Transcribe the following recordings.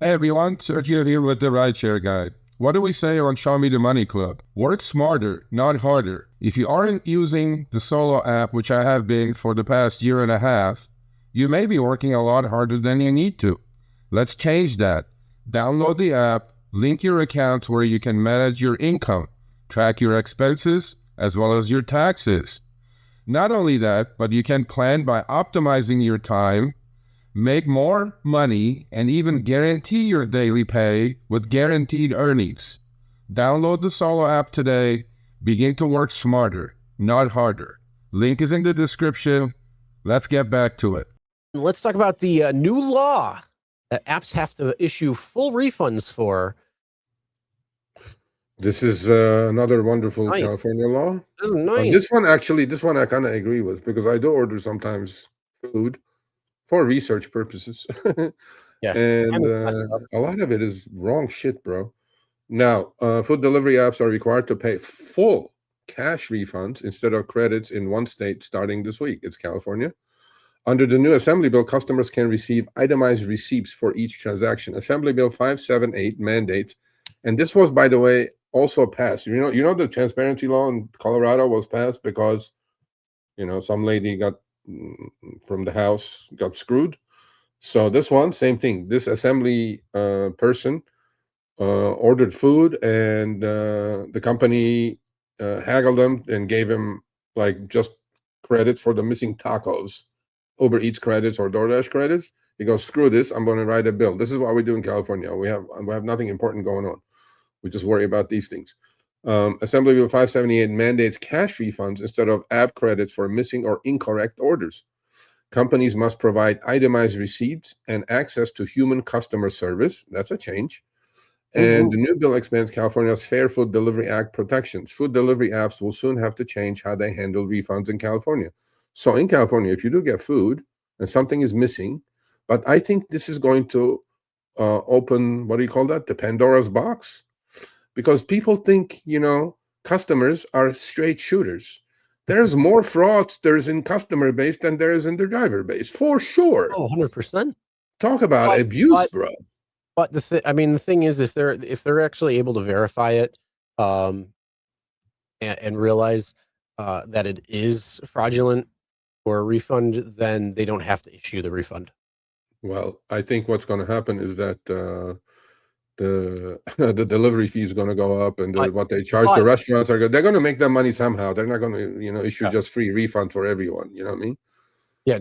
Hey everyone, Sergio here with the Rideshare Guy. What do we say on Show Me the Money Club? Work smarter, not harder. If you aren't using the Solo app, which I have been for the past year and a half, you may be working a lot harder than you need to. Let's change that. Download the app, link your account where you can manage your income, track your expenses, as well as your taxes. Not only that, but you can plan by optimizing your time, make more money, and even guarantee your daily pay with guaranteed earnings. Download the Solo app today. Begin to work smarter, not harder. Link is in the description. Let's get back to it. Let's talk about the new law that apps have to issue full refunds for. This is another wonderful Nice. California law. This is nice. This one I kind of agree with, because I do order sometimes food for research purposes. Yeah. And a lot of it is wrong shit, bro. Now, food delivery apps are required to pay full cash refunds instead of credits in one state starting this week. It's California. Under the new Assembly Bill, customers can receive itemized receipts for each transaction. Assembly Bill 578 mandates, and this was, by the way, also passed. You know the transparency law in Colorado was passed because, some lady got from the house got screwed. So this one, same thing. This assembly person ordered food, and the company haggled him and gave him like just credits for the missing tacos, Uber Eats credits or DoorDash credits. He goes, screw this, I'm going to write a bill. This is what we do in California. We have nothing important going on. We just worry about these things. Assembly Bill 578 mandates cash refunds instead of app credits for missing or incorrect orders. Companies must provide itemized receipts and access to human customer service. That's a change. And the new bill expands California's Fair Food Delivery Act protections. Food delivery apps will soon have to change how they handle refunds in California. So in California, if you do get food and something is missing, but I think this is going to open, what do you call that? The Pandora's box. Because people think, customers are straight shooters. There's more fraudsters in customer base than there is in the driver base, for sure. Oh, 100%. Talk about abuse, bro. But the thing is, if they're actually able to verify it, and realize that it is fraudulent or a refund, then they don't have to issue the refund. Well, I think what's going to happen is that the delivery fee is going to go up, and what they charge the restaurants they're going to make that money somehow. They're not going to issue just free refund for everyone. You know what I mean? Yeah.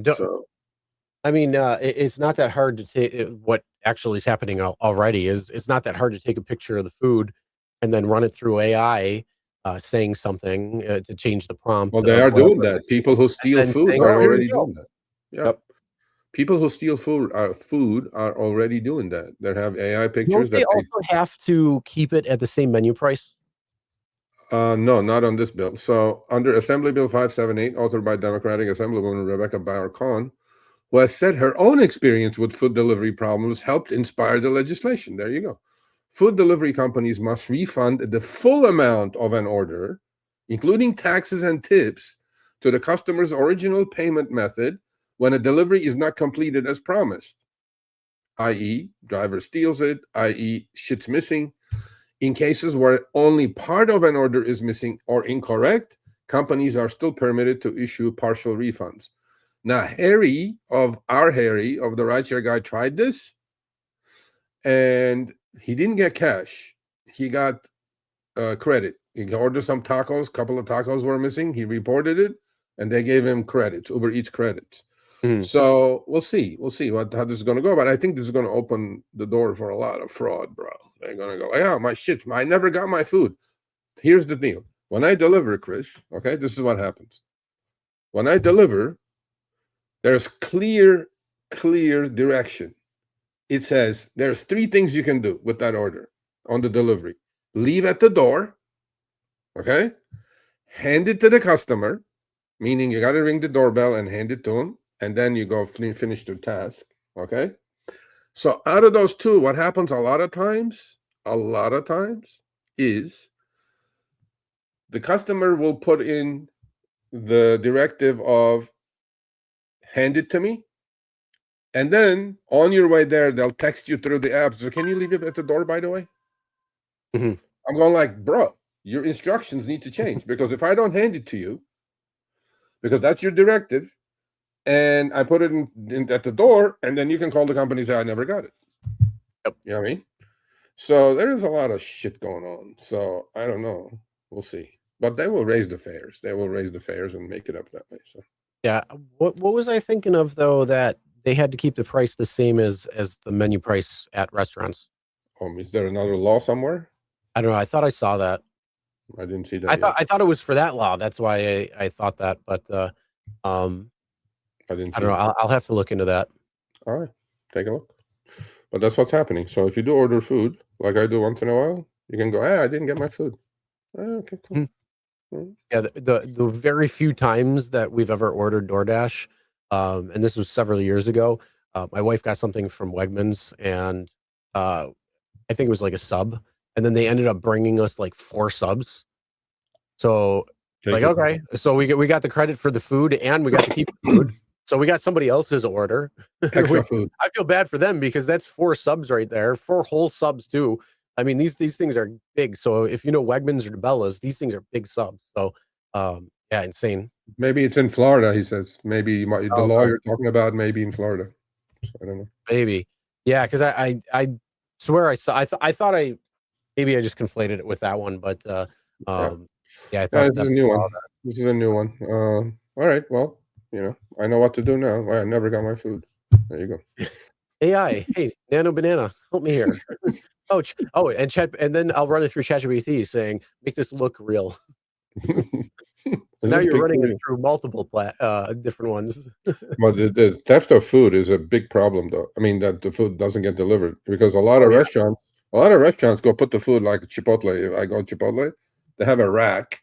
It's not that hard to take. What actually is happening already is it's not that hard to take a picture of the food and then run it through AI, saying something to change the prompt. Well, they are doing that. People who steal food are already doing that. Yep. People who steal food are already doing that. They have AI pictures. Don't they also have to keep it at the same menu price? No, not on this bill. So under Assembly Bill 578, authored by Democratic Assemblywoman Rebecca Bauer-Kahn, who has said her own experience with food delivery problems helped inspire the legislation. There you go. Food delivery companies must refund the full amount of an order, including taxes and tips, to the customer's original payment method when a delivery is not completed as promised, i.e., driver steals it, i.e., shit's missing. In cases where only part of an order is missing or incorrect, companies are still permitted to issue partial refunds. Now, Harry of the Rideshare Guy tried this, and he didn't get cash. He got credit. He ordered some tacos. A couple of tacos were missing. He reported it, and they gave him credits, Uber Eats credits. So we'll see how this is going to go. But I think this is going to open the door for a lot of fraud, bro. They're going to go, yeah, my shit, I never got my food. Here's the deal. When I deliver, Chris, okay, this is what happens. When I deliver, there's clear direction. It says there's 3 things you can do with that order on the delivery. Leave at the door, okay? Hand it to the customer, meaning you got to ring the doorbell and hand it to him, and then you go finish the task, okay? So out of those 2, what happens a lot of times is the customer will put in the directive of hand it to me, And then on your way there, they'll text you through the app. So can you leave it at the door, by the way? Mm-hmm. I'm going like, bro, your instructions need to change, because if I don't hand it to you, because that's your directive, and I put it in at the door, and then you can call the company and say, I never got it. Yep. You know what I mean? So there is a lot of shit going on. So I don't know. We'll see. But they will raise the fares. They will raise the fares and make it up that way. So yeah. What was I thinking of, though, that they had to keep the price the same as the menu price at restaurants? is there another law somewhere? I don't know. I thought I saw that. I didn't see that. I thought it was for that law. That's why I thought that. But I didn't see I don't know. I'll have to look into that. All right. Take a look. But that's what's happening. So if you do order food, like I do once in a while, you can go, hey, I didn't get my food. Okay, cool. Mm-hmm. Yeah, the very few times that we've ever ordered DoorDash, and this was several years ago, my wife got something from Wegmans, and I think it was like a sub, and then they ended up bringing us like 4 subs. So okay, so we got the credit for the food, and we got to keep the food. So we got somebody else's order. Extra food. I feel bad for them because that's 4 subs right there, 4 whole subs too. I mean, these things are big. So if you know Wegmans or Cabela's, these things are big subs. So yeah, insane. Maybe it's in Florida, he says. Maybe the law you're talking about, maybe in Florida. So I don't know. Maybe. Yeah, because I swear I saw. I thought maybe I just conflated it with that one, but yeah, I thought this is a new one. This is a new one. All right, well, I know what to do now. I never got my food. There you go. AI, hey, Nano Banana, help me here. And chat, and then I'll run it through ChatGPT saying, make this look real. So now you're running it through multiple different ones. But the theft of food is a big problem, though. I mean, that the food doesn't get delivered, because a lot of restaurants go put the food, like Chipotle. If I go to Chipotle, they have a rack,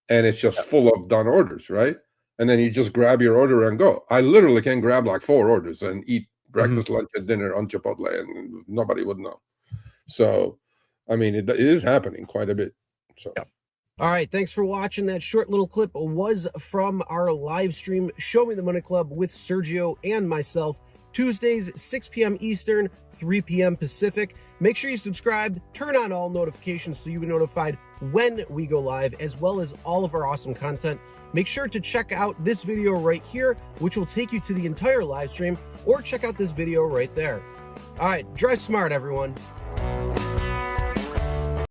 and it's just full of done orders, right? And then you just grab your order and go. I literally can grab like 4 orders and eat breakfast, lunch, and dinner on Chipotle, and nobody would know. So, I mean, it is happening quite a bit. So. Yeah. All right, thanks for watching. That short little clip was from our live stream, Show Me the Money Club, with Sergio and myself, Tuesdays, 6 p.m. Eastern, 3 p.m. Pacific. Make sure you subscribe, turn on all notifications so you'll be notified when we go live, as well as all of our awesome content. Make sure to check out this video right here, which will take you to the entire live stream, or check out this video right there. All right, drive smart, everyone.